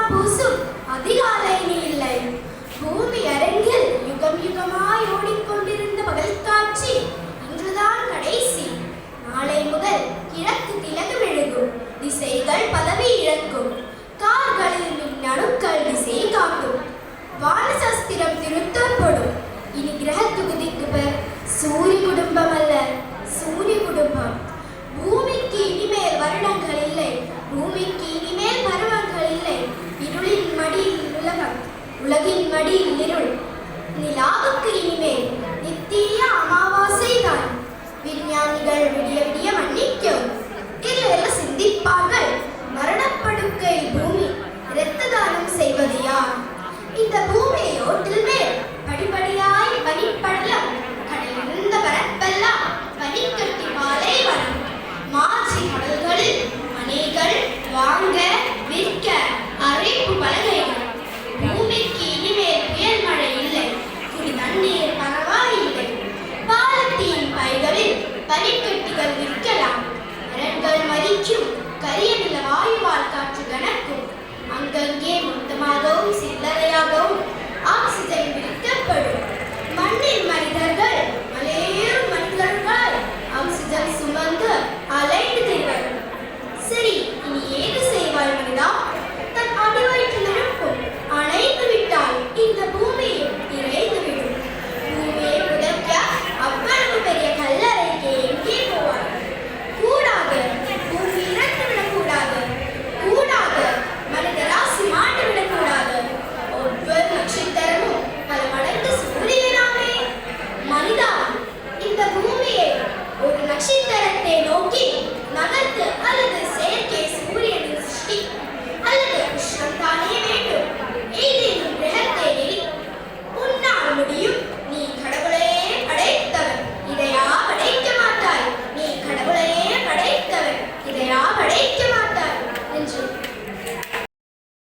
பூசும் அதிகாலை இல்லை. பூமி அரங்கில் யுகம் யுகமாய் ஓடிக்கொண்டிருந்த பகல் காட்சி இன்றுதான் கடைசி. நாளை முதல் கிழக்கு திலகு விழுகும், திசைகள் பதவி இழக்கும், கார்களில் மின்னணுக்கள் திசை காட்டும், வானசாஸ்திரம் திருத்தப்படும். இனி கிரக தொகுதிக்கு பேர் சூரிய குடும்பம் அல்ல, சூரிய குடும்பம். பூமிக்கு இனிமேல் வருடங்கள் இல்லை, பூமிக்கு இனிமேல் பருவங்கள் இல்லை. இருளின் மடியில் உலகம், உலகின் மடியில் இருள். நிலாவுக்கு இனிமேல் நித்திய அமாவாசை தான். விஞ்ஞானிகள் விடிய விடிய மன்னிக்கும் இல்ல சிந்திப்பார்கள். மரணப்படுக்கை பூமி, இரத்த தானம் செய்வது யார்? இந்த பூமியை ஓட்டில் மேல் படிப்படியாய் பனிப்படலம், கடலிருந்த பரப்பெல்லாம் பனிக்கட்டி மாலை வரும். மாற்றி கடல்களில் மனைகள் வாங்க விற்க அறிவிப்பு பலகைகள். பூமிக்கு இனிமேல் புயல் மழை இல்லை, குடி தண்ணீர் பரவாயில்லை. பாலத்தின் பைகளில் பனிக்கட்டிகள் விற்கலாம். மரங்கள் மதிக்கும், கரிய நில வாயுவால் காற்று கணக்கும். அங்கங்கே மொத்தமாகவும்